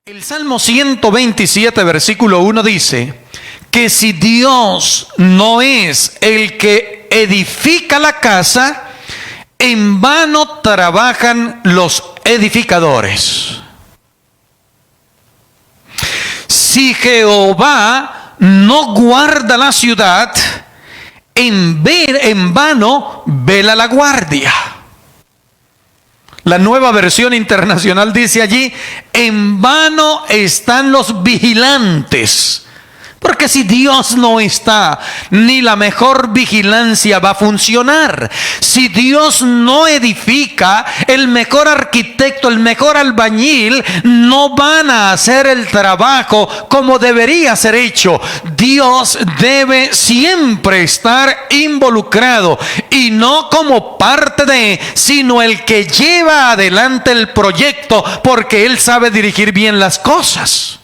El Salmo 127, versículo 1 dice que si Dios no es el que edifica la casa, en vano trabajan los edificadores. Si Jehová no guarda la ciudad, en vano vela la guardia. La Nueva Versión Internacional dice allí: en vano están los vigilantes. Porque si Dios no está, ni la mejor vigilancia va a funcionar. Si Dios no edifica, el mejor arquitecto, el mejor albañil, no van a hacer el trabajo como debería ser hecho. Dios debe siempre estar involucrado, y no como parte de, sino el que lleva adelante el proyecto, porque Él sabe dirigir bien las cosas.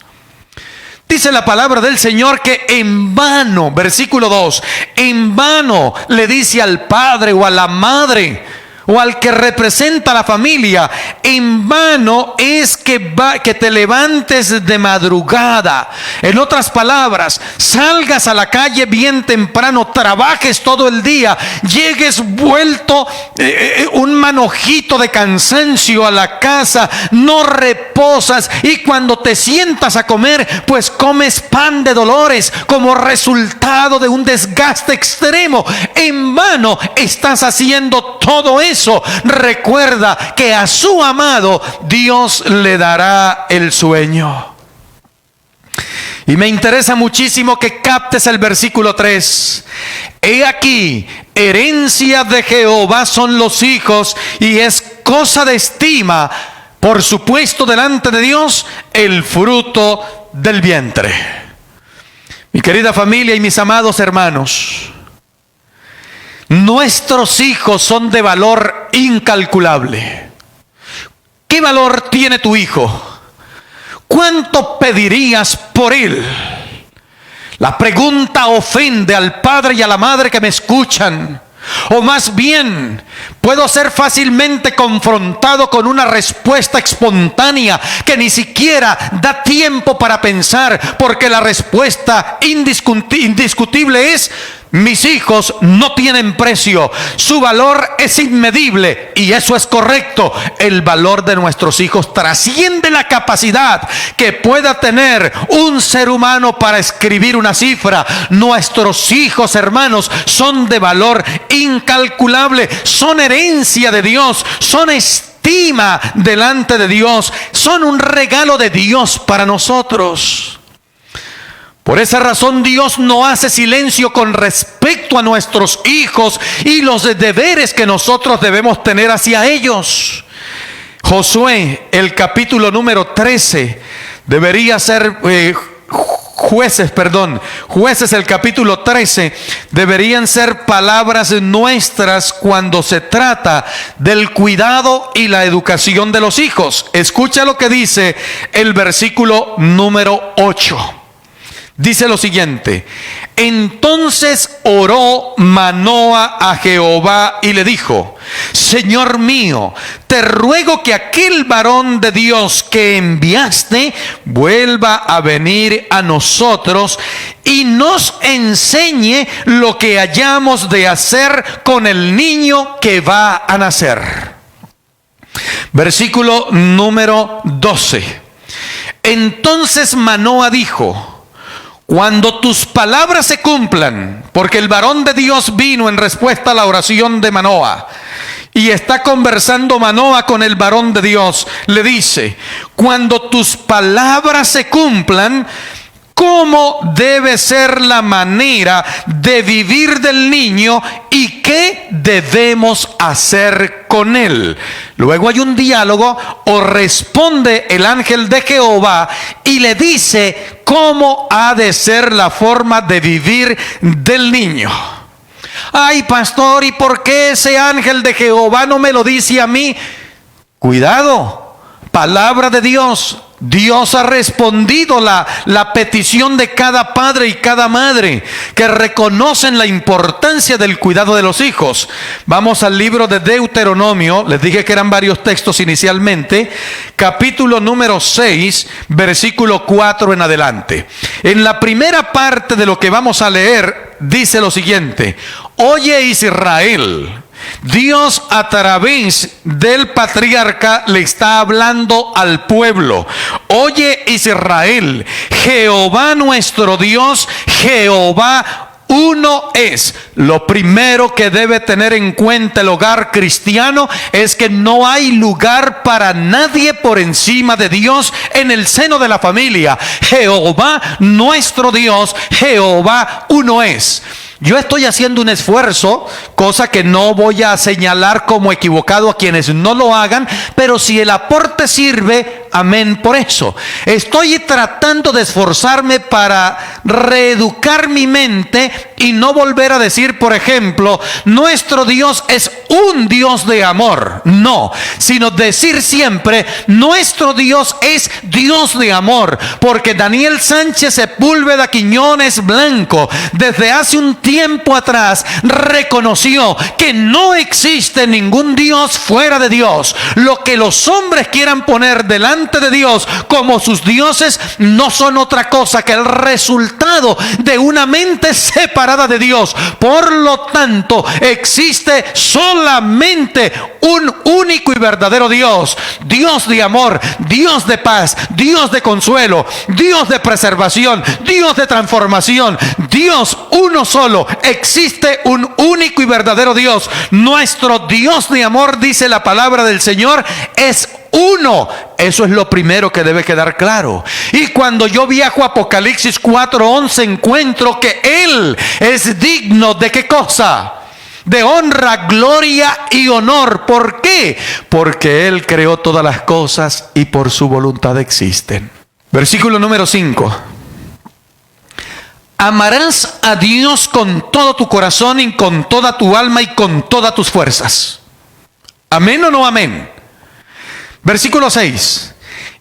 Dice la palabra del Señor que en vano, versículo 2, en vano le dice al padre o a la madre o al que representa a la familia: en vano es que te levantes de madrugada. En otras palabras, salgas a la calle bien temprano, trabajes todo el día, llegues vuelto un manojito de cansancio a la casa, no reposas, y cuando te sientas a comer, pues comes pan de dolores como resultado de un desgaste extremo. En vano estás haciendo todo eso. Recuerda que a su amado Dios le dará el sueño. Y me interesa muchísimo que captes el versículo 3. He aquí, herencia de Jehová son los hijos, y es cosa de estima, por supuesto, delante de Dios, el fruto del vientre. Mi querida familia y mis amados hermanos, nuestros hijos son de valor incalculable. ¿Qué valor tiene tu hijo? ¿Cuánto pedirías por él? La pregunta ofende al padre y a la madre que me escuchan. O más bien, puedo ser fácilmente confrontado con una respuesta espontánea que ni siquiera da tiempo para pensar, porque la respuesta indiscutible es: mis hijos no tienen precio, su valor es inmedible. Y eso es correcto. El valor de nuestros hijos trasciende la capacidad que pueda tener un ser humano para escribir una cifra. Nuestros hijos, hermanos, son de valor incalculable, son herencia de Dios, son estima delante de Dios, son un regalo de Dios para nosotros. Por esa razón Dios no hace silencio con respecto a nuestros hijos y los deberes que nosotros debemos tener hacia ellos. Josué, el capítulo número 13, debería ser Jueces, el capítulo 13, deberían ser palabras nuestras cuando se trata del cuidado y la educación de los hijos. Escucha lo que dice el versículo número 8. Dice lo siguiente: entonces oró Manoa a Jehová y le dijo: Señor mío, te ruego que aquel varón de Dios que enviaste vuelva a venir a nosotros y nos enseñe lo que hayamos de hacer con el niño que va a nacer. Versículo número 12. Entonces Manoa dijo: cuando tus palabras se cumplan, porque el varón de Dios vino en respuesta a la oración de Manoa, y está conversando Manoa con el varón de Dios, le dice: cuando tus palabras se cumplan, ¿cómo debe ser la manera de vivir del niño y qué debemos hacer con él? Luego hay un diálogo, o responde el ángel de Jehová y le dice cómo ha de ser la forma de vivir del niño. Ay, pastor, ¿y por qué ese ángel de Jehová no me lo dice a mí? Cuidado, palabra de Dios. Dios ha respondido la petición de cada padre y cada madre que reconocen la importancia del cuidado de los hijos. Vamos al libro de Deuteronomio. Les dije que eran varios textos inicialmente. Capítulo número 6, versículo 4 en adelante. En la primera parte de lo que vamos a leer dice lo siguiente: Oye, Israel, Dios a través del patriarca le está hablando al pueblo. Oye, Israel, Jehová nuestro Dios, Jehová uno es. Lo primero que debe tener en cuenta el hogar cristiano es que no hay lugar para nadie por encima de Dios en el seno de la familia. Jehová nuestro Dios, Jehová uno es. Yo estoy haciendo un esfuerzo, cosa que no voy a señalar como equivocado a quienes no lo hagan, pero si el aporte sirve, amén por eso. Estoy tratando de esforzarme para reeducar mi mente y no volver a decir, por ejemplo, nuestro Dios es un Dios de amor. No, sino decir siempre, nuestro Dios es Dios de amor. Porque Daniel Sánchez Sepúlveda Quiñones Blanco, desde hace un tiempo atrás, reconoció que no existe ningún Dios fuera de Dios. Lo que los hombres quieran poner delante de Dios como sus dioses no son otra cosa que el resultado de una mente separada de Dios. Por lo tanto, existe solamente un único y verdadero Dios. Dios de amor, Dios de paz, Dios de consuelo, Dios de preservación, Dios de transformación, Dios uno solo. Existe un único y verdadero Dios. Nuestro Dios de amor, dice la palabra del Señor, es uno. Eso es lo primero que debe quedar claro. Y cuando yo viajo a Apocalipsis 4:11, encuentro que Él es digno de ¿qué cosa? De honra, gloria y honor. ¿Por qué? Porque Él creó todas las cosas y por su voluntad existen. Versículo número 5. Amarás a Dios con todo tu corazón y con toda tu alma y con todas tus fuerzas. ¿Amén o no amén? Versículo 6.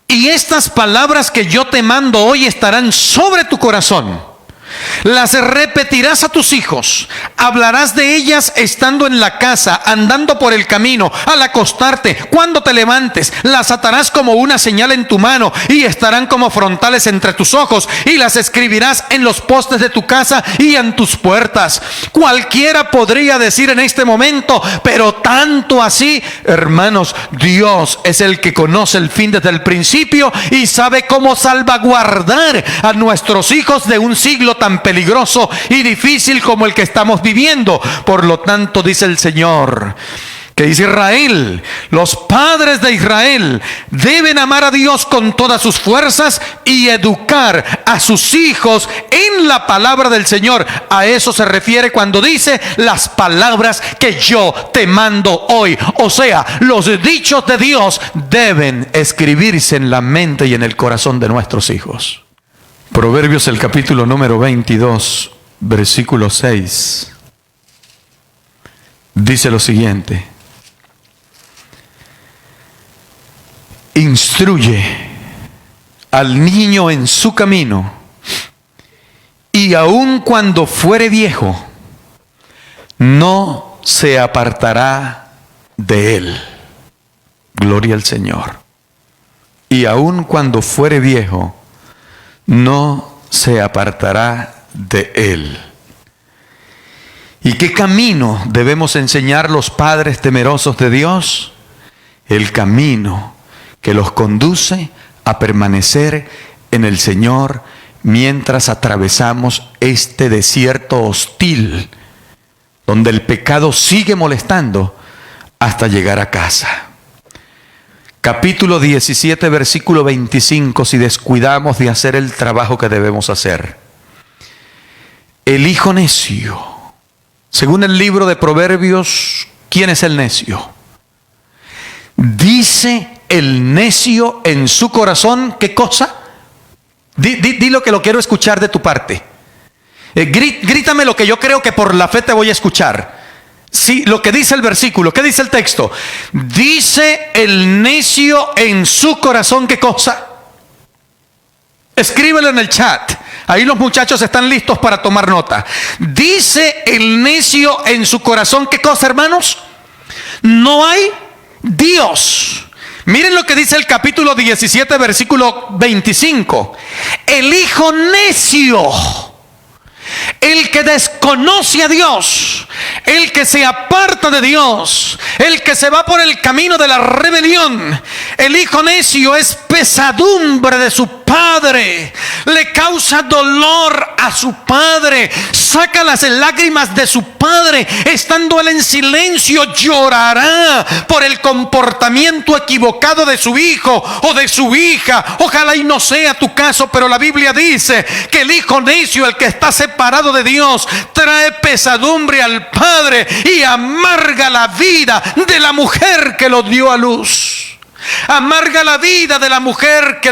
Y estas palabras que yo te mando hoy estarán sobre tu corazón. Las repetirás a tus hijos, hablarás de ellas estando en la casa, andando por el camino, al acostarte, cuando te levantes. Las atarás como una señal en tu mano y estarán como frontales entre tus ojos, y las escribirás en los postes de tu casa y en tus puertas. Cualquiera podría decir en este momento, pero tanto así, hermanos, Dios es el que conoce el fin desde el principio y sabe cómo salvaguardar a nuestros hijos de un siglo tan peligroso y difícil como el que estamos viviendo. Por lo tanto, dice el Señor, que Israel, los padres de Israel, deben amar a Dios con todas sus fuerzas y educar a sus hijos en la palabra del Señor. A eso se refiere cuando dice las palabras que yo te mando hoy. O sea, los dichos de Dios deben escribirse en la mente y en el corazón de nuestros hijos. Proverbios, el capítulo número 22, versículo 6, dice lo siguiente: instruye al niño en su camino, y aun cuando fuere viejo, no se apartará de él. Gloria al Señor. Y aun cuando fuere viejo, no se apartará de él. ¿Y qué camino debemos enseñar los padres temerosos de Dios? El camino que los conduce a permanecer en el Señor mientras atravesamos este desierto hostil, donde el pecado sigue molestando hasta llegar a casa. Capítulo 17, versículo 25, si descuidamos de hacer el trabajo que debemos hacer. El hijo necio, según el libro de Proverbios, ¿quién es el necio? Dice el necio en su corazón, ¿qué cosa? Di lo que lo quiero escuchar de tu parte. Grítame lo que yo creo que por la fe te voy a escuchar. Sí, lo que dice el versículo. ¿Qué dice el texto? Dice el necio en su corazón, ¿qué cosa? Escríbelo en el chat. Ahí los muchachos están listos para tomar nota. Dice el necio en su corazón, ¿qué cosa, hermanos? No hay Dios. Miren lo que dice el capítulo 17, versículo 25. El hijo necio, el que desconoce a Dios, el que se aparta de Dios, el que se va por el camino de la rebelión, el hijo necio es pesadumbre de su padre, le causa dolor a su padre, saca las lágrimas de su padre, estando él en silencio llorará por el comportamiento equivocado de su hijo o de su hija. Ojalá y no sea tu caso, pero la Biblia dice que el hijo necio, el que está separado de Dios, trae pesadumbre al padre y amarga la vida de la mujer que lo dio a luz. Amarga la vida de la mujer que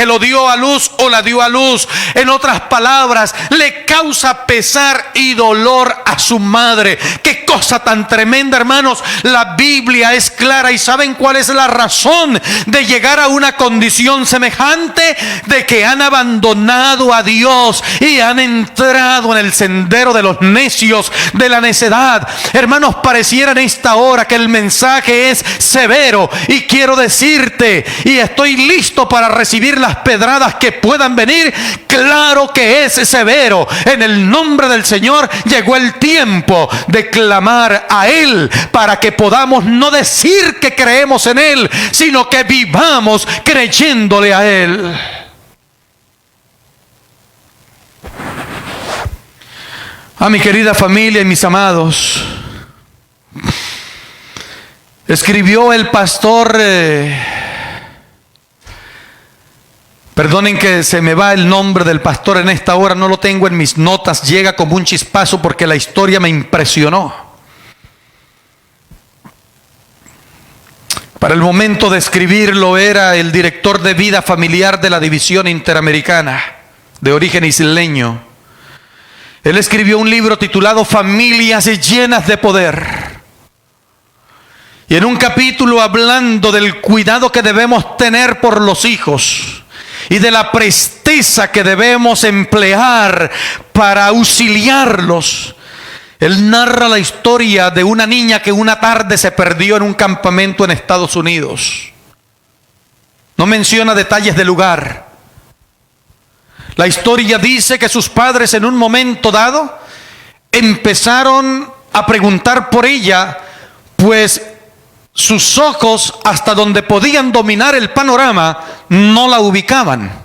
lo dio a luz o la dio a luz. En otras palabras, le causa pesar y dolor a su madre. Qué cosa tan tremenda, hermanos. La Biblia es clara. ¿Y saben cuál es la razón de llegar a una condición semejante? De que han abandonado a Dios y han entrado en el sendero de los necios, de la necedad. Hermanos, pareciera en esta hora que el mensaje es severo, y quiero decirte, y estoy listo para recibir las pedradas que puedan venir, claro que es severo. En el nombre del Señor llegó el tiempo de clamar a Él para que podamos no decir que creemos en Él, sino que vivamos creyéndole a Él. A mi querida familia y mis amados, escribió el pastor, perdonen que se me va el nombre del pastor en esta hora, no lo tengo en mis notas, llega como un chispazo porque la historia me impresionó. Para el momento de escribirlo era el director de vida familiar de la División Interamericana, de origen isleño. Él escribió un libro titulado Familias llenas de poder. Y en un capítulo hablando del cuidado que debemos tener por los hijos y de la presteza que debemos emplear para auxiliarlos, él narra la historia de una niña que una tarde se perdió en un campamento en Estados Unidos. No menciona detalles del lugar. La historia dice que sus padres en un momento dado empezaron a preguntar por ella, pues sus ojos, hasta donde podían dominar el panorama, no la ubicaban.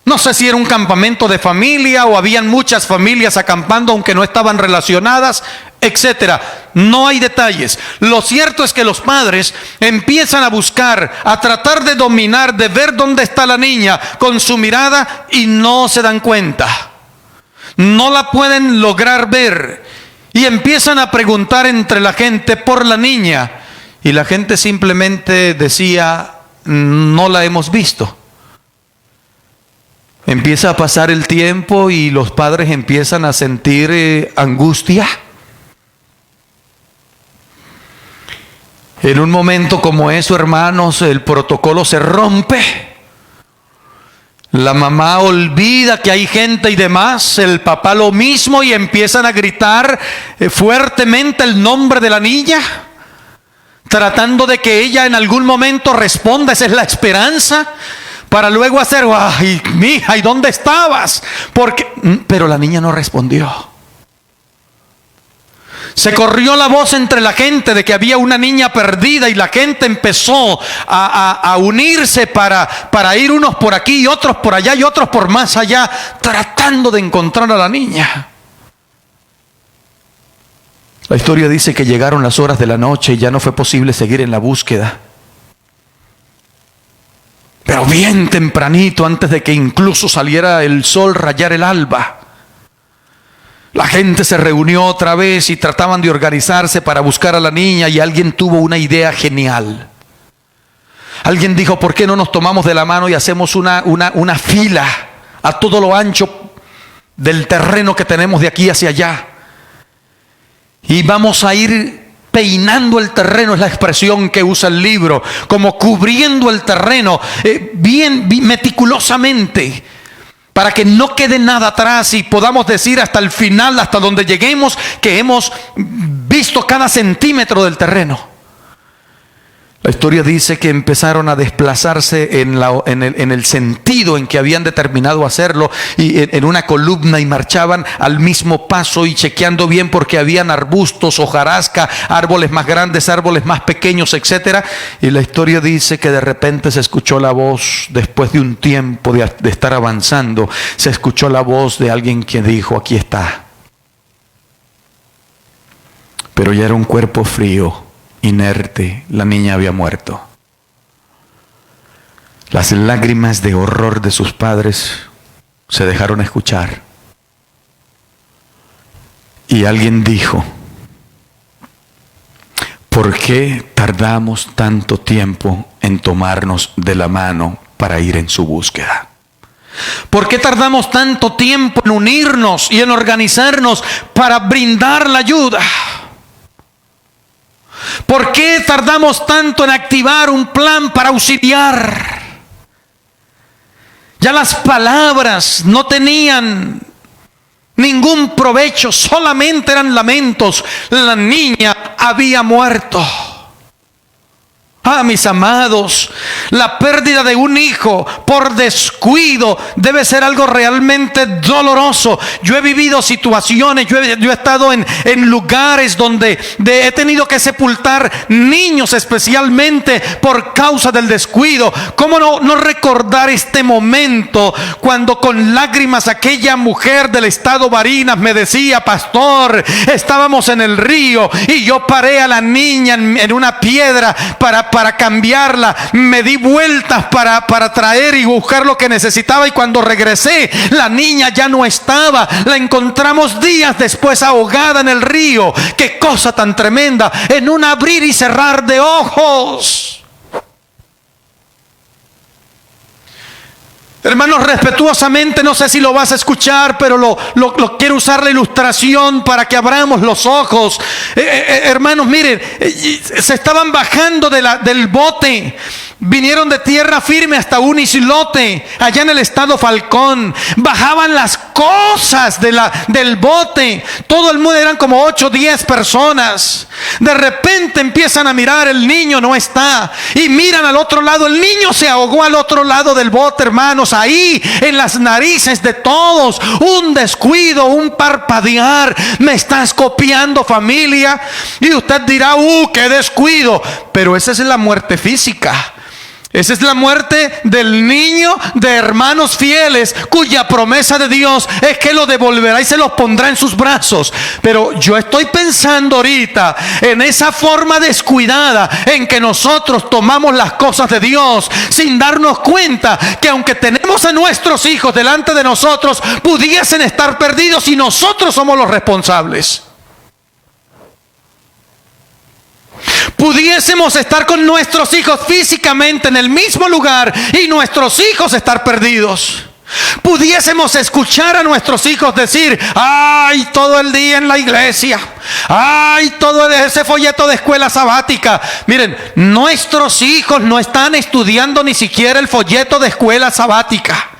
No sé si era un campamento de familia o habían muchas familias acampando aunque no estaban relacionadas, etcétera. No hay detalles. Lo cierto es que los padres empiezan a buscar, a tratar de dominar, de ver dónde está la niña con su mirada, y no se dan cuenta. No la pueden lograr ver. Y empiezan a preguntar entre la gente por la niña. Y la gente simplemente decía, no la hemos visto. Empieza a pasar el tiempo y los padres empiezan a sentir angustia. En un momento como eso, hermanos, el protocolo se rompe. La mamá olvida que hay gente y demás, el papá lo mismo, y empiezan a gritar fuertemente el nombre de la niña, tratando de que ella en algún momento responda. Esa es la esperanza, para luego hacer, ay, mija, ¿y dónde estabas? Pero la niña no respondió. Se corrió la voz entre la gente de que había una niña perdida, y la gente empezó a unirse para ir unos por aquí y otros por allá y otros por más allá, tratando de encontrar a la niña. La historia dice que llegaron las horas de la noche y ya no fue posible seguir en la búsqueda. Pero bien tempranito, antes de que incluso saliera el sol, rayar el alba, la gente se reunió otra vez y trataban de organizarse para buscar a la niña, y alguien tuvo una idea genial. Alguien dijo, ¿por qué no nos tomamos de la mano y hacemos una fila a todo lo ancho del terreno que tenemos de aquí hacia allá? Y vamos a ir peinando el terreno, es la expresión que usa el libro, como cubriendo el terreno bien meticulosamente, para que no quede nada atrás y podamos decir hasta el final, hasta donde lleguemos, que hemos visto cada centímetro del terreno. La historia dice que empezaron a desplazarse en el sentido en que habían determinado hacerlo, y en una columna, y marchaban al mismo paso y chequeando bien, porque habían arbustos, hojarasca, árboles más grandes, árboles más pequeños, etcétera. Y la historia dice que de repente se escuchó la voz, después de un tiempo de estar avanzando, se escuchó la voz de alguien que dijo: aquí está. Pero ya era un cuerpo frío, inerte. La niña había muerto. Las lágrimas de horror de sus padres se dejaron escuchar. Y alguien dijo: ¿por qué tardamos tanto tiempo en tomarnos de la mano para ir en su búsqueda? ¿Por qué tardamos tanto tiempo en unirnos y en organizarnos para brindar la ayuda? ¿Por qué tardamos tanto en activar un plan para auxiliar? Ya las palabras no tenían ningún provecho, solamente eran lamentos. La niña había muerto. Ah, mis amados, la pérdida de un hijo por descuido debe ser algo realmente doloroso. Yo he vivido situaciones, yo he estado en lugares donde he tenido que sepultar niños, especialmente por causa del descuido. ¿Cómo no recordar este momento cuando con lágrimas aquella mujer del estado Barinas me decía: pastor, estábamos en el río y yo paré a la niña en una piedra para cambiarla, me di vueltas para traer y buscar lo que necesitaba, y cuando regresé la niña ya no estaba, la encontramos días después ahogada en el río. Qué cosa tan tremenda, en un abrir y cerrar de ojos. Hermanos, respetuosamente, no sé si lo vas a escuchar, pero lo quiero usar la ilustración para que abramos los ojos. Hermanos, miren, se estaban bajando del bote. Vinieron de tierra firme hasta un islote allá en el estado Falcón. Bajaban las cosas del bote. Todo el mundo, eran como 8 o 10 personas. De repente empiezan a mirar, el niño no está. Y miran al otro lado, el niño se ahogó al otro lado del bote, hermanos. Ahí en las narices de todos, un descuido, un parpadear. Me estás copiando, familia. Y usted dirá: qué descuido. Pero esa es la muerte física. Esa es la muerte del niño de hermanos fieles, cuya promesa de Dios es que lo devolverá y se los pondrá en sus brazos. Pero yo estoy pensando ahorita en esa forma descuidada en que nosotros tomamos las cosas de Dios sin darnos cuenta que aunque tenemos a nuestros hijos delante de nosotros, pudiesen estar perdidos y nosotros somos los responsables. Pudiésemos estar con nuestros hijos físicamente en el mismo lugar y nuestros hijos estar perdidos. Pudiésemos escuchar a nuestros hijos decir: ay, todo el día en la iglesia, ay, todo ese folleto de escuela sabática. Miren, nuestros hijos no están estudiando ni siquiera el folleto de escuela sabática.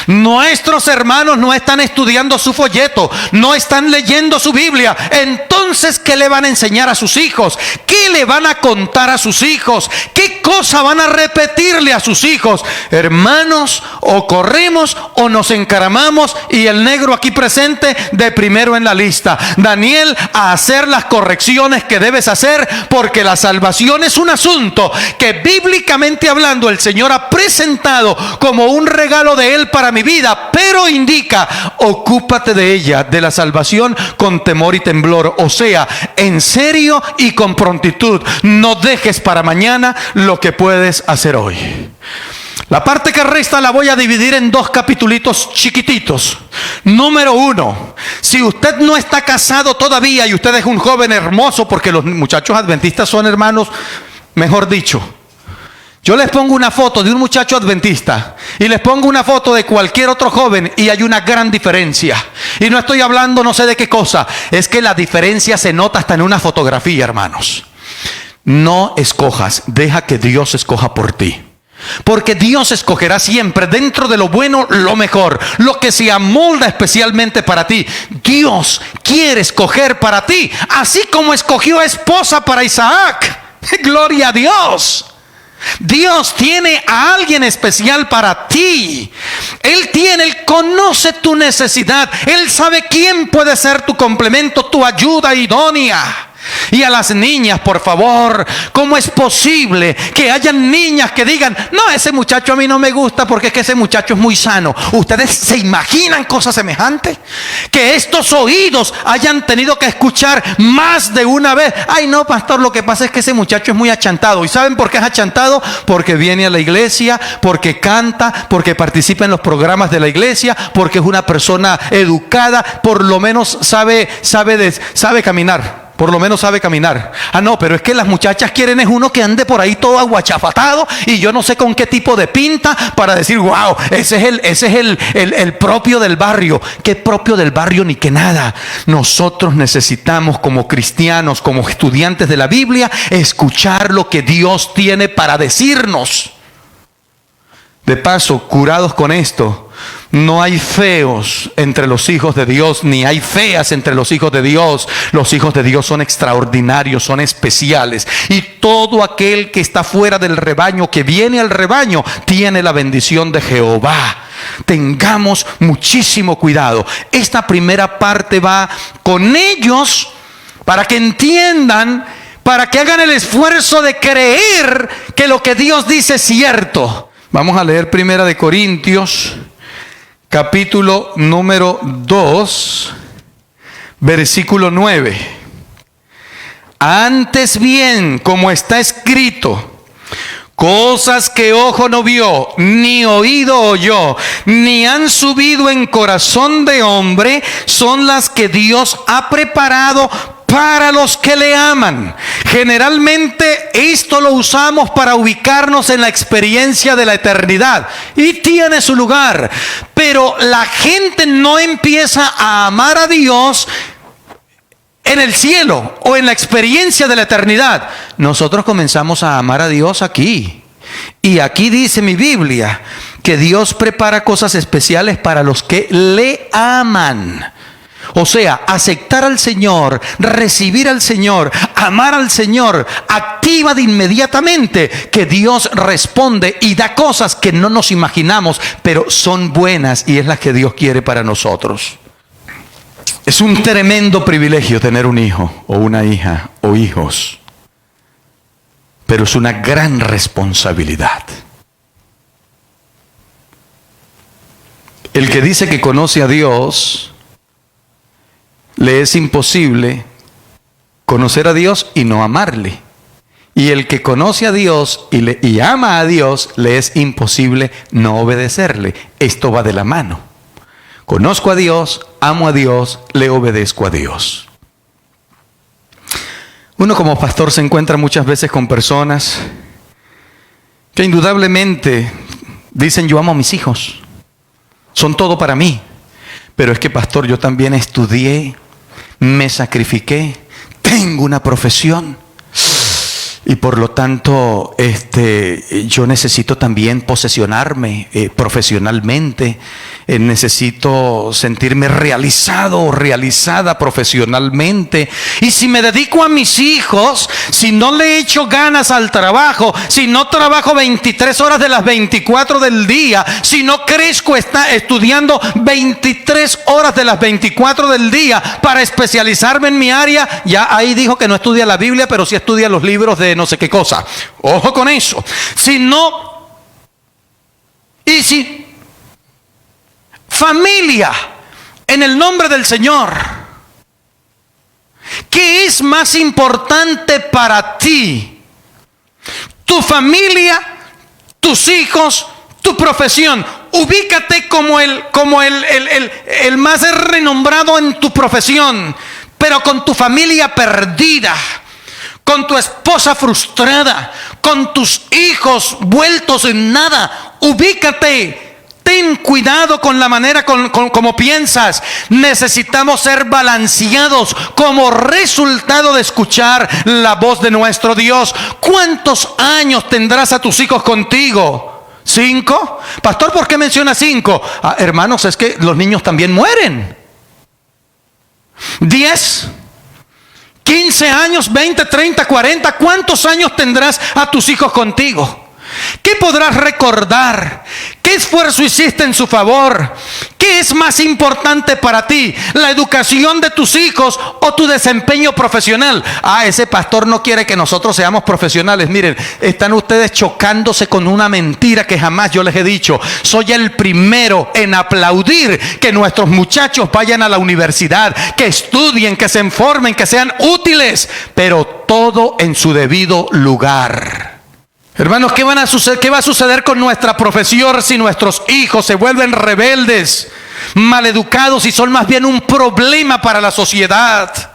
Nuestros hermanos no están estudiando su folleto, no están leyendo su Biblia. Entonces, ¿qué le van a enseñar a sus hijos? ¿Qué le van a contar a sus hijos? ¿Qué cosa van a repetirle a sus hijos? Hermanos, o corremos o nos encaramamos, y el negro aquí presente de primero en la lista. Daniel, a hacer las correcciones que debes hacer, porque la salvación es un asunto que bíblicamente hablando el Señor ha presentado como un regalo de Él para mi vida, pero indica: ocúpate de ella, de la salvación, con temor y temblor. O sea, en serio y con prontitud. No dejes para mañana lo que puedes hacer hoy. La parte que resta la voy a dividir en 2 capitulitos chiquititos. Número 1, si usted no está casado todavía y usted es un joven hermoso, porque los muchachos adventistas son hermanos, mejor dicho, yo les pongo una foto de un muchacho adventista y les pongo una foto de cualquier otro joven y hay una gran diferencia. Y no estoy hablando no sé de qué cosa, es que la diferencia se nota hasta en una fotografía, hermanos. No escojas, deja que Dios escoja por ti. Porque Dios escogerá siempre dentro de lo bueno lo mejor, lo que se amolda especialmente para ti. Dios quiere escoger para ti, así como escogió esposa para Isaac. Gloria a Dios. Dios tiene a alguien especial para ti. Él conoce tu necesidad. Él sabe quién puede ser tu complemento, tu ayuda idónea. Y a las niñas, por favor, ¿cómo es posible que hayan niñas que digan: no, ese muchacho a mí no me gusta porque es que ese muchacho es muy sano? ¿Ustedes se imaginan cosas semejantes? Que estos oídos hayan tenido que escuchar más de una vez: ay no, pastor, lo que pasa es que ese muchacho es muy achantado. ¿Y saben por qué es achantado? Porque viene a la iglesia, porque canta, porque participa en los programas de la iglesia, porque es una persona educada, por lo menos sabe caminar. Por lo menos sabe caminar. Ah, no, pero es que las muchachas quieren es uno que ande por ahí todo aguachafatado y yo no sé con qué tipo de pinta para decir: wow, ese es el propio del barrio. ¿Qué propio del barrio ni qué nada? Nosotros necesitamos, como cristianos, como estudiantes de la Biblia, escuchar lo que Dios tiene para decirnos. De paso, curados con esto, no hay feos entre los hijos de Dios, ni hay feas entre los hijos de Dios. Los hijos de Dios son extraordinarios, son especiales. Y todo aquel que está fuera del rebaño, que viene al rebaño, tiene la bendición de Jehová. Tengamos muchísimo cuidado. Esta primera parte va con ellos para que entiendan, para que hagan el esfuerzo de creer que lo que Dios dice es cierto. Vamos a leer 1 Corintios, capítulo número 2, versículo 9. Antes bien, como está escrito: cosas que ojo no vio, ni oído oyó, ni han subido en corazón de hombre, son las que Dios ha preparado para los que le aman. Generalmente esto lo usamos para ubicarnos en la experiencia de la eternidad, y tiene su lugar. Pero la gente no empieza a amar a Dios en el cielo o en la experiencia de la eternidad. Nosotros comenzamos a amar a Dios aquí. Y aquí dice mi Biblia que Dios prepara cosas especiales para los que le aman. O sea, aceptar al Señor, recibir al Señor, amar al Señor, activa de inmediatamente que Dios responde y da cosas que no nos imaginamos, pero son buenas y es las que Dios quiere para nosotros. Es un tremendo privilegio tener un hijo o una hija o hijos, pero es una gran responsabilidad. El que dice que conoce a Dios, le es imposible conocer a Dios y no amarle. Y el que conoce a Dios y ama a Dios, le es imposible no obedecerle. Esto va de la mano. Conozco a Dios, amo a Dios, le obedezco a Dios. Uno como pastor se encuentra muchas veces con personas que indudablemente dicen: yo amo a mis hijos, son todo para mí. Pero es que, pastor, yo también estudié, me sacrifiqué, tengo una profesión y por lo tanto yo necesito también posesionarme profesionalmente, necesito sentirme realizado o realizada profesionalmente. Y si me dedico a mis hijos, si no le echo ganas al trabajo, si no trabajo 23 horas de las 24 del día, si no crezco estudiando 23 horas de las 24 del día para especializarme en mi área, ya ahí dijo que no estudia la Biblia, pero sí estudia los libros de no sé qué cosa. Ojo con eso. Si no, y si familia, en el nombre del Señor, ¿qué es más importante para ti? Tu familia, tus hijos, tu profesión. Ubícate como el más renombrado en tu profesión, pero con tu familia perdida, con tu esposa frustrada, con tus hijos vueltos en nada. Ubícate Ten cuidado con la manera como piensas. Necesitamos ser balanceados como resultado de escuchar la voz de nuestro Dios. ¿Cuántos años tendrás a tus hijos contigo? ¿5? Pastor, ¿por qué menciona 5? Hermanos, es que los niños también mueren. 10, 15 años, 20, 30, 40. ¿Cuántos años tendrás a tus hijos contigo? ¿Qué podrás recordar? ¿Qué esfuerzo hiciste en su favor? ¿Qué es más importante para ti? ¿La educación de tus hijos o tu desempeño profesional? Ese pastor no quiere que nosotros seamos profesionales. Miren, están ustedes chocándose con una mentira que jamás yo les he dicho. Soy el primero en aplaudir que nuestros muchachos vayan a la universidad, que estudien, que se informen, que sean útiles, pero todo en su debido lugar. Hermanos, ¿qué va a suceder con nuestra profesión si nuestros hijos se vuelven rebeldes, maleducados y son más bien un problema para la sociedad?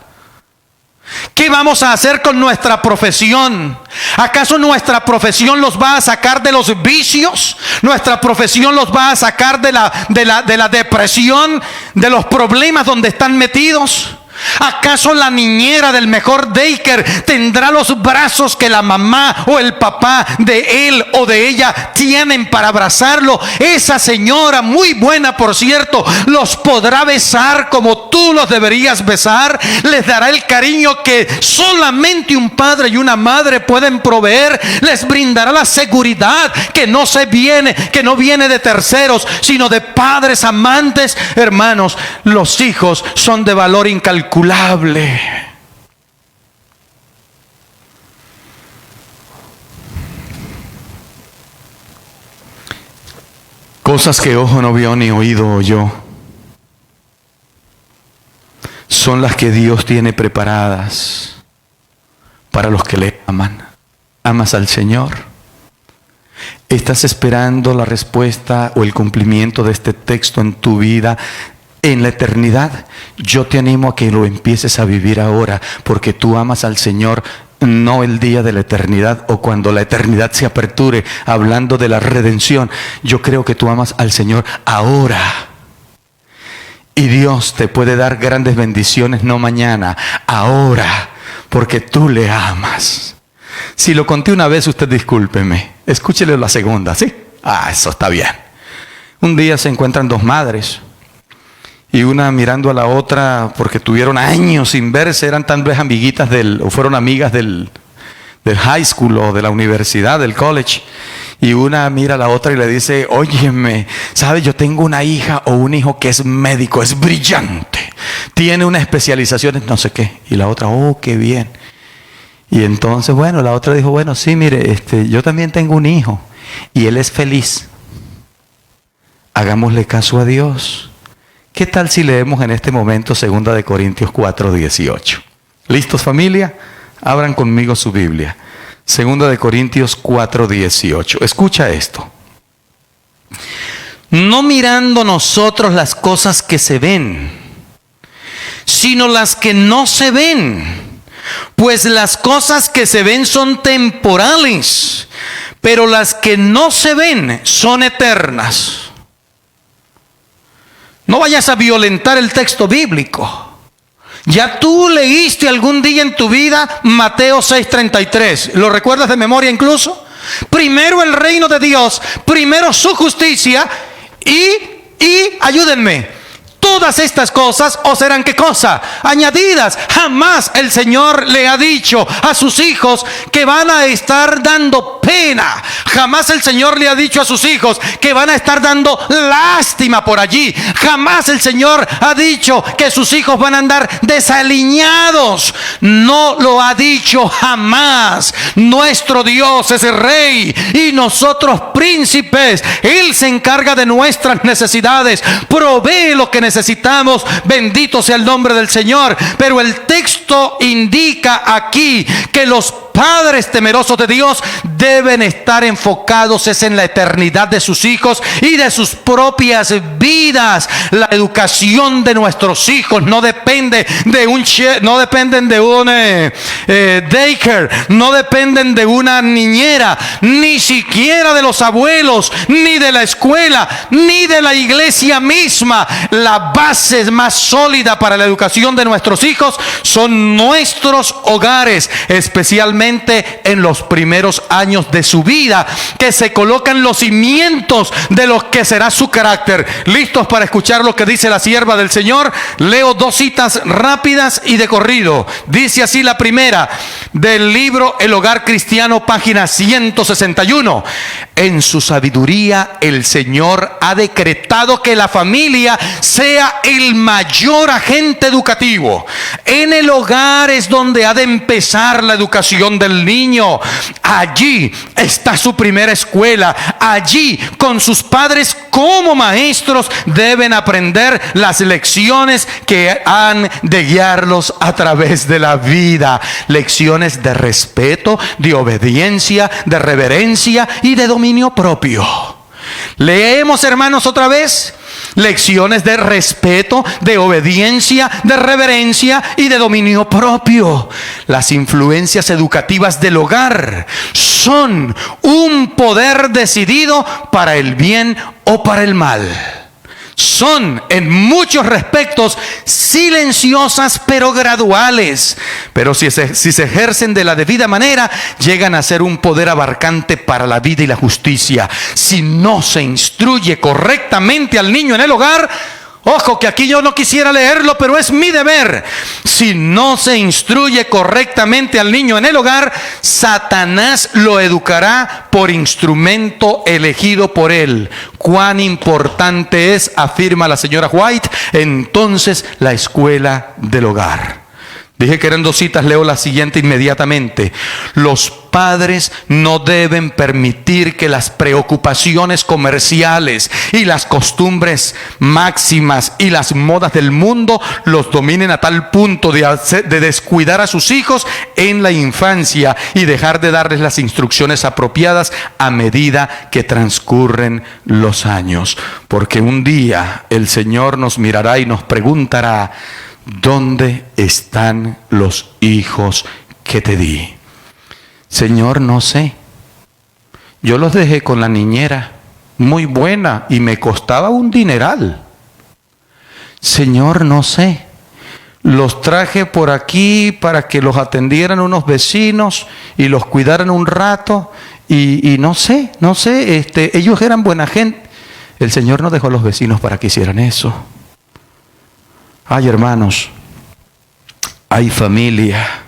¿Qué vamos a hacer con nuestra profesión? ¿Acaso nuestra profesión los va a sacar de los vicios? ¿Nuestra profesión los va a sacar de la depresión, de los problemas donde están metidos? ¿Acaso la niñera del mejor daycare tendrá los brazos que la mamá o el papá de él o de ella tienen para abrazarlo? Esa señora, muy buena por cierto, los podrá besar como tú los deberías besar. Les dará el cariño que solamente un padre y una madre pueden proveer. Les brindará la seguridad que no viene de terceros, sino de padres amantes. Hermanos, los hijos son de valor incalculable. Cosas que ojo no vio ni oído oyó son las que Dios tiene preparadas para los que le aman. ¿Amas al Señor? ¿Estás esperando la respuesta o el cumplimiento de este texto en tu vida en la eternidad? Yo te animo a que lo empieces a vivir ahora, porque tú amas al Señor, no el día de la eternidad o cuando la eternidad se aperture, hablando de la redención. Yo creo que tú amas al Señor ahora. Y Dios te puede dar grandes bendiciones, no mañana, ahora, porque tú le amas. Si lo conté una vez, usted discúlpeme, escúchele la segunda, ¿sí? Eso está bien. Un día se encuentran dos madres, y una mirando a la otra, porque tuvieron años sin verse, eran tal vez amiguitas o fueron amigas del high school o de la universidad, del college. Y una mira a la otra y le dice: óyeme, ¿sabes? Yo tengo una hija o un hijo que es médico, es brillante, tiene una especialización en no sé qué. Y la otra: oh, qué bien. Y entonces, bueno, la otra dijo: bueno, sí, mire, yo también tengo un hijo y él es feliz. Hagámosle caso a Dios. ¿Qué tal si leemos en este momento 2 Corintios 4:18? ¿Listos, familia? Abran conmigo su Biblia. 2 Corintios 4:18. Escucha esto. No mirando nosotros las cosas que se ven, sino las que no se ven. Pues las cosas que se ven son temporales, pero las que no se ven son eternas. No vayas a violentar el texto bíblico. Ya tú leíste algún día en tu vida Mateo 6:33. ¿Lo recuerdas de memoria incluso? Primero el reino de Dios, primero su justicia y ayúdenme. Todas estas cosas os serán ¿qué cosa? Añadidas. Jamás el Señor le ha dicho a sus hijos que van a estar dando pena. Jamás el Señor le ha dicho a sus hijos que van a estar dando lástima por allí. Jamás el Señor ha dicho que sus hijos van a andar desaliñados. No lo ha dicho jamás. Nuestro Dios es el Rey y nosotros príncipes. Él se encarga de nuestras necesidades, provee lo que necesitamos. Bendito sea el nombre del Señor. Pero el texto indica aquí que los padres temerosos de Dios deben estar enfocados es en la eternidad de sus hijos y de sus propias vidas. La educación de nuestros hijos no depende de no dependen de un daycare, no dependen de una niñera, ni siquiera de los abuelos, ni de la escuela, ni de la iglesia misma. La base más sólida para la educación de nuestros hijos son nuestros hogares, especialmente en los primeros años de su vida, que se colocan los cimientos de lo que será su carácter. ¿Listos para escuchar lo que dice la sierva del Señor? Leo 2 citas rápidas y de corrido. Dice así la primera del libro El Hogar Cristiano, página 161. En su sabiduría el Señor ha decretado que la familia sea el mayor agente educativo. En el hogar es donde ha de empezar la educación del niño. Allí está su primera escuela. Allí, con sus padres como maestros, deben aprender las lecciones que han de guiarlos a través de la vida. Lecciones de respeto, de obediencia, de reverencia y de dominio propio. Leemos, hermanos, otra vez. Lecciones de respeto, de obediencia, de reverencia y de dominio propio. Las influencias educativas del hogar son un poder decidido para el bien o para el mal. Son en muchos respectos silenciosas pero graduales, pero si se ejercen de la debida manera, llegan a ser un poder abarcante para la vida y la justicia. Si no se instruye correctamente al niño en el hogar, ojo que aquí yo no quisiera leerlo, pero es mi deber. Si no se instruye correctamente al niño en el hogar, Satanás lo educará por instrumento elegido por él. Cuán importante es, afirma la señora White, entonces la escuela del hogar. Dije que eran 2 citas, leo la siguiente inmediatamente. Los padres no deben permitir que las preocupaciones comerciales y las costumbres máximas y las modas del mundo los dominen a tal punto de descuidar a sus hijos en la infancia y dejar de darles las instrucciones apropiadas a medida que transcurren los años. Porque un día el Señor nos mirará y nos preguntará: ¿dónde están los hijos que te di? Señor, no sé. Yo los dejé con la niñera, muy buena, y me costaba un dineral. Señor, no sé. Los traje por aquí para que los atendieran unos vecinos y los cuidaran un rato. Y no sé, ellos eran buena gente. El Señor no dejó a los vecinos para que hicieran eso. Ay, hermanos, hay familia.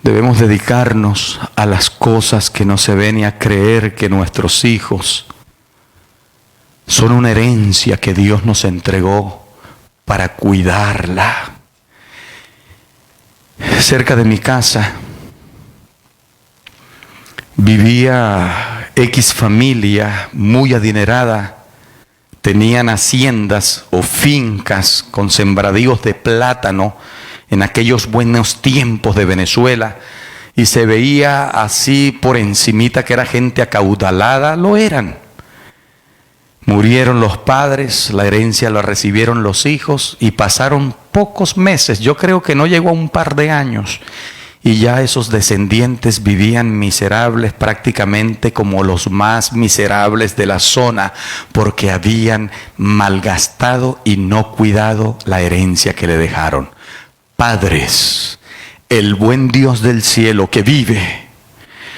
Debemos dedicarnos a las cosas que no se ven y a creer que nuestros hijos son una herencia que Dios nos entregó para cuidarla. Cerca de mi casa vivía X familia muy adinerada. Tenían haciendas o fincas con sembradíos de plátano en aquellos buenos tiempos de Venezuela, y se veía así por encimita que era gente acaudalada. Lo eran. Murieron los padres, la herencia la recibieron los hijos y pasaron pocos meses, yo creo que no llegó a un par de años, y ya esos descendientes vivían miserables, prácticamente como los más miserables de la zona, porque habían malgastado y no cuidado la herencia que le dejaron. Padres, el buen Dios del cielo que vive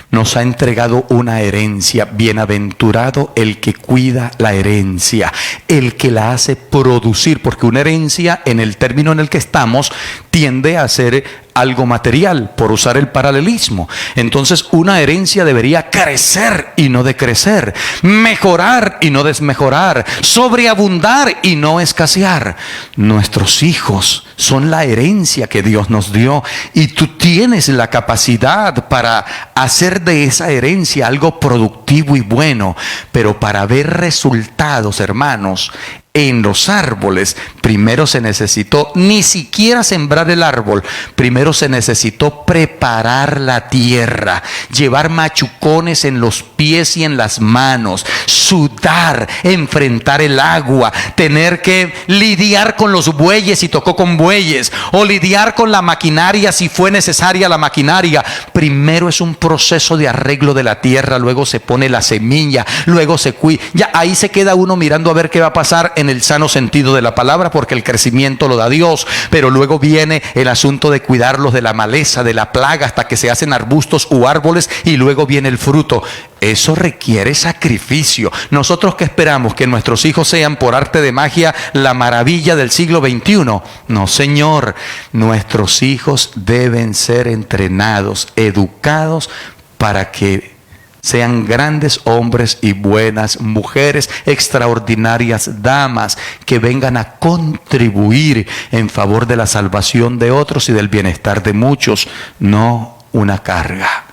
nos ha entregado una herencia. Bienaventurado el que cuida la herencia, el que la hace producir, porque una herencia, en el término en el que estamos, tiende a ser algo material, por usar el paralelismo. Entonces, una herencia debería crecer y no decrecer, mejorar y no desmejorar, sobreabundar y no escasear. Nuestros hijos son la herencia que Dios nos dio, y tú tienes la capacidad para hacer de esa herencia algo productivo y bueno. Pero para ver resultados, hermanos, en los árboles, primero se necesitó ni siquiera sembrar el árbol, primero se necesitó preparar la tierra, llevar machucones en los pies y en las manos, sudar, enfrentar el agua, tener que lidiar con los bueyes si tocó con bueyes, o lidiar con la maquinaria si fue necesaria la maquinaria. Primero es un proceso de arreglo de la tierra, luego se pone la semilla, luego se cuida. Ya ahí se queda uno mirando a ver qué va a pasar en el sano sentido de la palabra, porque el crecimiento lo da Dios, pero luego viene el asunto de cuidarlos de la maleza, de la plaga, hasta que se hacen arbustos u árboles, y luego viene el fruto. Eso requiere sacrificio. Nosotros que esperamos que nuestros hijos sean por arte de magia la maravilla del siglo XXI. No, señor, nuestros hijos deben ser entrenados, educados para que sean grandes hombres y buenas mujeres, extraordinarias damas, que vengan a contribuir en favor de la salvación de otros y del bienestar de muchos, no una carga.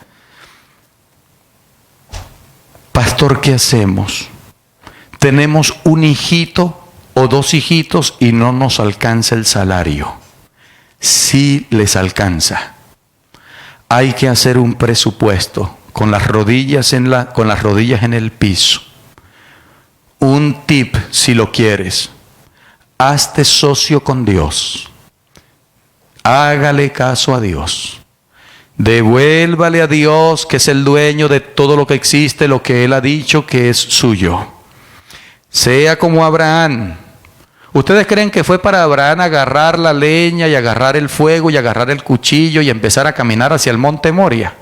Pastor, ¿qué hacemos? Tenemos un hijito o dos hijitos y no nos alcanza el salario. Sí les alcanza. Hay que hacer un presupuesto con las rodillas en el piso. Un tip, si lo quieres: hazte socio con Dios. Hágale caso a Dios. Devuélvale a Dios, que es el dueño de todo lo que existe, lo que Él ha dicho que es suyo. Sea como Abraham. ¿Ustedes creen que fue para Abraham agarrar la leña y agarrar el fuego y agarrar el cuchillo y empezar a caminar hacia el monte Moria?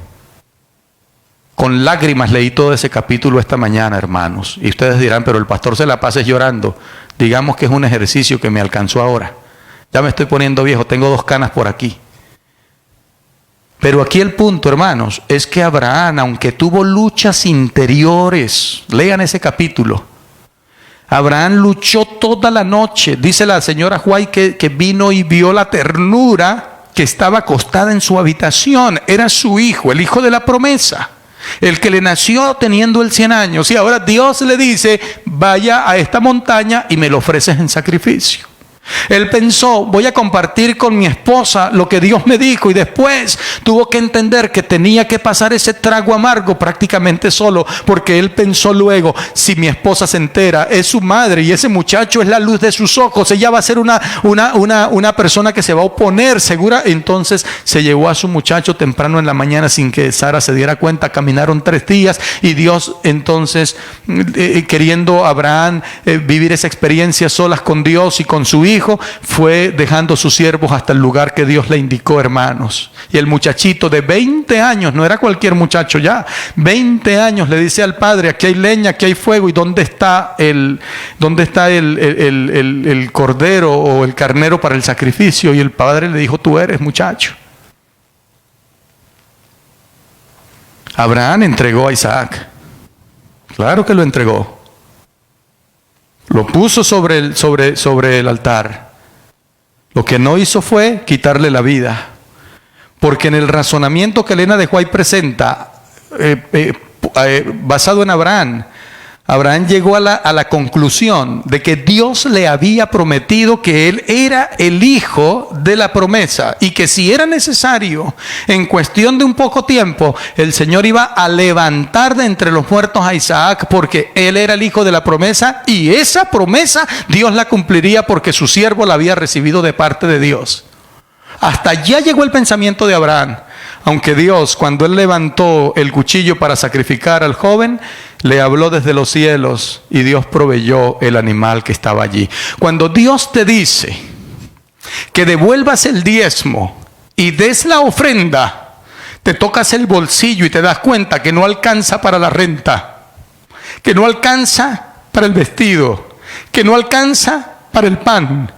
Con lágrimas leí todo ese capítulo esta mañana, hermanos. Y ustedes dirán, pero el pastor se la pasa llorando. Digamos que es un ejercicio que me alcanzó ahora. Ya me estoy poniendo viejo, tengo 2 canas por aquí. Pero aquí el punto, hermanos, es que Abraham, aunque tuvo luchas interiores, lean ese capítulo. Abraham luchó toda la noche. Dice la señora White que vino y vio la ternura que estaba acostada en su habitación. Era su hijo, el hijo de la promesa, el que le nació teniendo el 100 años. Y ahora Dios le dice: vaya a esta montaña y me lo ofreces en sacrificio. Él pensó: voy a compartir con mi esposa lo que Dios me dijo, y después tuvo que entender que tenía que pasar ese trago amargo prácticamente solo, porque él pensó luego: si mi esposa se entera, es su madre y ese muchacho es la luz de sus ojos, ella va a ser una persona que se va a oponer segura. Entonces se llevó a su muchacho temprano en la mañana sin que Sara se diera cuenta. Caminaron 3 días y Dios entonces, queriendo Abraham vivir esa experiencia solas con Dios y con su hijo, fue dejando sus siervos hasta el lugar que Dios le indicó, hermanos. Y el muchachito de 20 años, no era cualquier muchacho ya, 20 años, le dice al padre: aquí hay leña, aquí hay fuego, ¿y dónde está el cordero o el carnero para el sacrificio? Y el padre le dijo: tú eres, muchacho. Abraham entregó a Isaac. Claro que lo entregó. Lo puso sobre el altar. Lo que no hizo fue quitarle la vida. Porque en el razonamiento que Elena de White presenta, basado en Abraham, Abraham llegó a la conclusión de que Dios le había prometido que él era el hijo de la promesa, y que si era necesario, en cuestión de un poco tiempo, el Señor iba a levantar de entre los muertos a Isaac, porque él era el hijo de la promesa, y esa promesa Dios la cumpliría porque su siervo la había recibido de parte de Dios. Hasta allá llegó el pensamiento de Abraham. Aunque Dios, cuando él levantó el cuchillo para sacrificar al joven, le habló desde los cielos y Dios proveyó el animal que estaba allí. Cuando Dios te dice que devuelvas el diezmo y des la ofrenda, te tocas el bolsillo y te das cuenta que no alcanza para la renta, que no alcanza para el vestido, que no alcanza para el pan.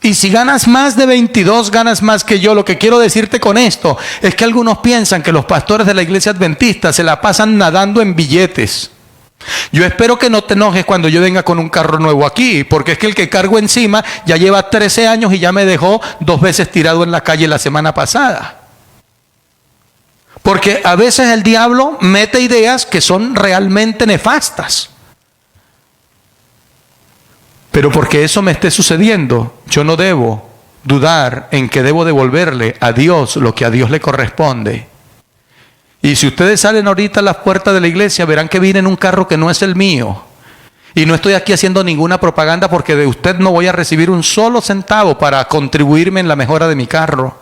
Y si ganas más de 22, ganas más que yo. Lo que quiero decirte con esto es que algunos piensan que los pastores de la iglesia adventista se la pasan nadando en billetes. Yo espero que no te enojes cuando yo venga con un carro nuevo aquí, porque es que el que cargo encima ya lleva 13 años y ya me dejó 2 veces tirado en la calle la semana pasada. Porque a veces el diablo mete ideas que son realmente nefastas. Pero porque eso me esté sucediendo, yo no debo dudar en que debo devolverle a Dios lo que a Dios le corresponde. Y si ustedes salen ahorita a las puertas de la iglesia, verán que vine en un carro que no es el mío. Y no estoy aquí haciendo ninguna propaganda porque de usted no voy a recibir un solo centavo para contribuirme en la mejora de mi carro.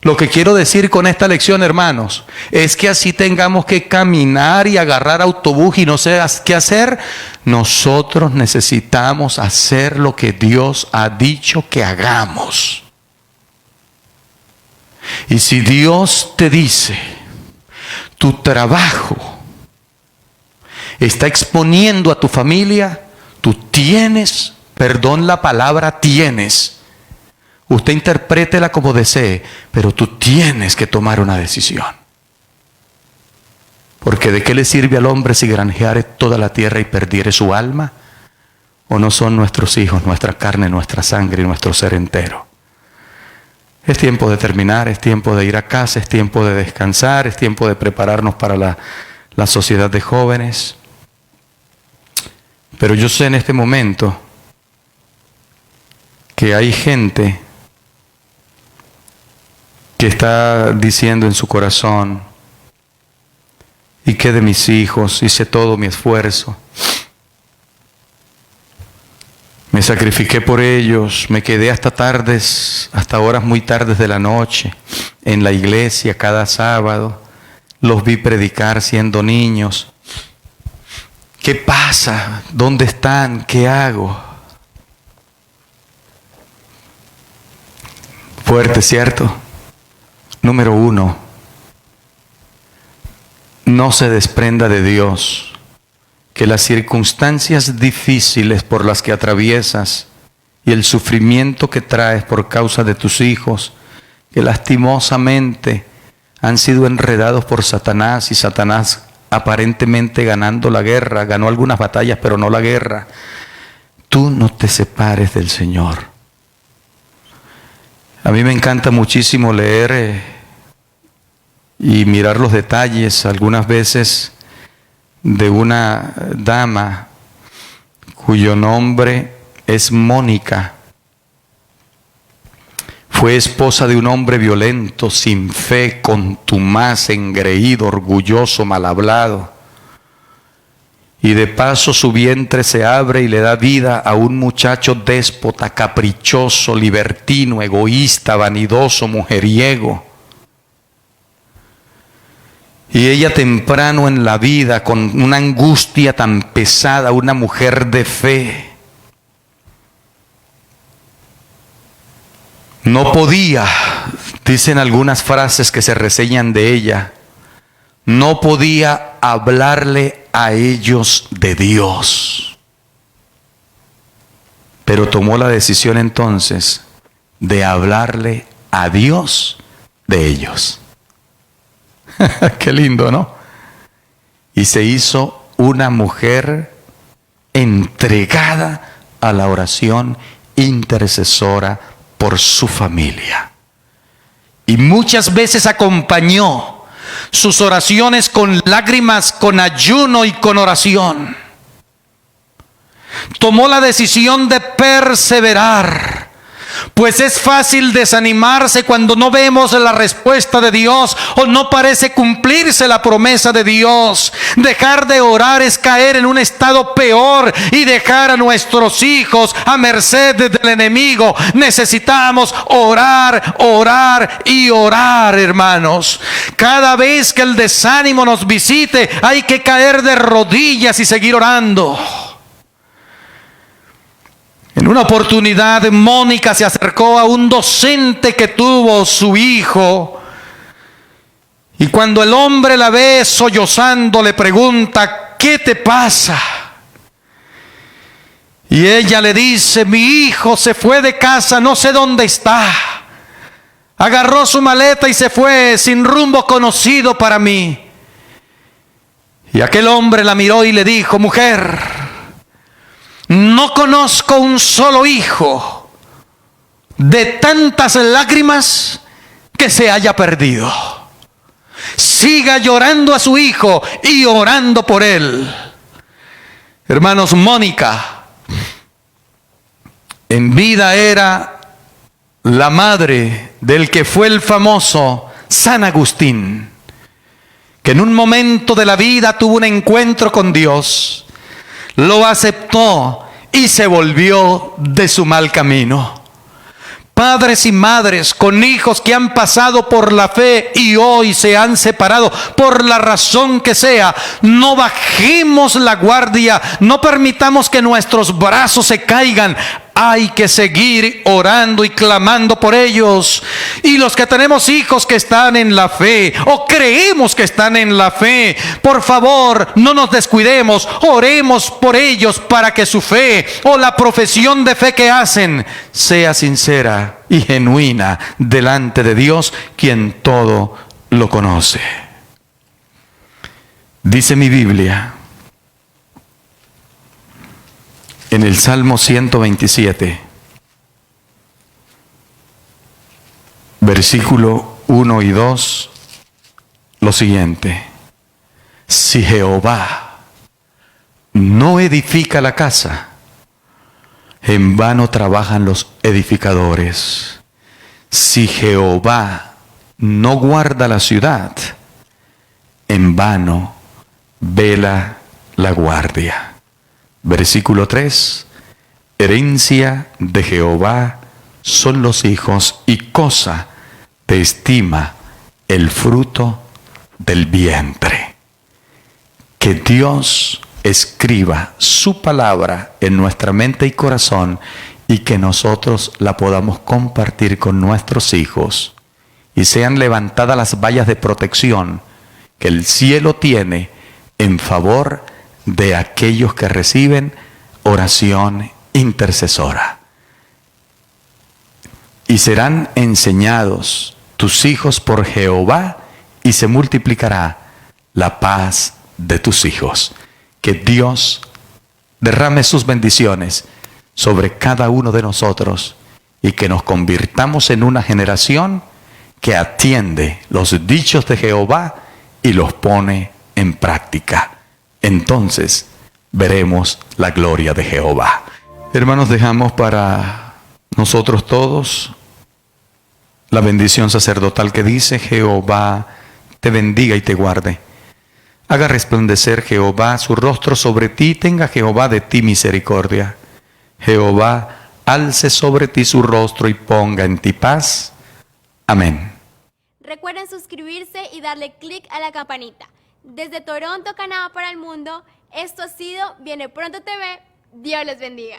Lo que quiero decir con esta lección, hermanos, es que así tengamos que caminar y agarrar autobús y no sé qué hacer, nosotros necesitamos hacer lo que Dios ha dicho que hagamos. Y si Dios te dice, tu trabajo está exponiendo a tu familia, tú tienes, perdón la palabra tienes, usted interprétela como desee, pero tú tienes que tomar una decisión. Porque ¿de qué le sirve al hombre si granjeare toda la tierra y perdiere su alma? ¿O no son nuestros hijos, nuestra carne, nuestra sangre y nuestro ser entero? Es tiempo de terminar, es tiempo de ir a casa, es tiempo de descansar, es tiempo de prepararnos para la sociedad de jóvenes. Pero yo sé en este momento que hay gente que está diciendo en su corazón, ¿y qué de mis hijos? Hice todo mi esfuerzo. Me sacrifiqué por ellos, me quedé hasta horas muy tardes de la noche en la iglesia cada sábado. Los vi predicar siendo niños. ¿Qué pasa? ¿Dónde están? ¿Qué hago? Fuerte, ¿cierto? Número 1, no se desprenda de Dios, que las circunstancias difíciles por las que atraviesas y el sufrimiento que traes por causa de tus hijos, que lastimosamente han sido enredados por Satanás y Satanás aparentemente ganando la guerra, ganó algunas batallas pero no la guerra, tú no te separes del Señor. A mí me encanta muchísimo leer y mirar los detalles algunas veces de una dama cuyo nombre es Mónica. Fue esposa de un hombre violento, sin fe, contumaz, engreído, orgulloso, mal hablado. Y de paso su vientre se abre y le da vida a un muchacho déspota, caprichoso, libertino, egoísta, vanidoso, mujeriego. Y ella temprano en la vida, con una angustia tan pesada, una mujer de fe, no podía, dicen algunas frases que se reseñan de ella, no podía hablarle a ellos de Dios. Pero tomó la decisión entonces de hablarle a Dios de ellos. Qué lindo, ¿no? Y se hizo una mujer entregada a la oración intercesora por su familia. Y muchas veces acompañó sus oraciones con lágrimas, con ayuno y con oración. Tomó la decisión de perseverar. Pues es fácil desanimarse cuando no vemos la respuesta de Dios o no parece cumplirse la promesa de Dios. Dejar de orar es caer en un estado peor y dejar a nuestros hijos a merced del enemigo. Necesitamos orar, orar y orar, hermanos. Cada vez que el desánimo nos visite, hay que caer de rodillas y seguir orando. En una oportunidad, Mónica se acercó a un docente que tuvo su hijo. Y cuando el hombre la ve sollozando, le pregunta, ¿qué te pasa? Y ella le dice, mi hijo se fue de casa, no sé dónde está. Agarró su maleta y se fue sin rumbo conocido para mí. Y aquel hombre la miró y le dijo, mujer, no conozco un solo hijo de tantas lágrimas que se haya perdido. Siga llorando a su hijo y orando por él. Hermanos, Mónica En vida era la madre del que fue el famoso San Agustín, que en un momento de la vida tuvo un encuentro con Dios, lo aceptó y se volvió de su mal camino. Padres y madres con hijos que han pasado por la fe y hoy se han separado por la razón que sea, no bajemos la guardia, no permitamos que nuestros brazos se caigan. Hay que seguir orando y clamando por ellos. Y los que tenemos hijos que están en la fe o creemos que están en la fe, por favor, no nos descuidemos. Oremos por ellos para que su fe o la profesión de fe que hacen sea sincera y genuina delante de Dios, quien todo lo conoce. Dice mi Biblia en el Salmo 127, versículo 1 y 2, lo siguiente: si Jehová no edifica la casa, en vano trabajan los edificadores. Si Jehová no guarda la ciudad, en vano vela la guardia. Versículo 3: herencia de Jehová son los hijos, y cosa de estima el fruto del vientre. Que Dios escriba su palabra en nuestra mente y corazón, y que nosotros la podamos compartir con nuestros hijos, y sean levantadas las vallas de protección que el cielo tiene en favor de aquellos que reciben oración intercesora. Y serán enseñados tus hijos por Jehová, y se multiplicará la paz de tus hijos. Que Dios derrame sus bendiciones sobre cada uno de nosotros, y que nos convirtamos en una generación que atiende los dichos de Jehová y los pone en práctica. Entonces veremos la gloria de Jehová. Hermanos, dejamos para nosotros todos la bendición sacerdotal que dice: Jehová te bendiga y te guarde. Haga resplandecer Jehová su rostro sobre ti, tenga Jehová de ti misericordia. Jehová alce sobre ti su rostro y ponga en ti paz. Amén. Recuerden suscribirse y darle clic a la campanita. Desde Toronto, Canadá para el mundo, esto ha sido Viene Pronto TV. Dios les bendiga.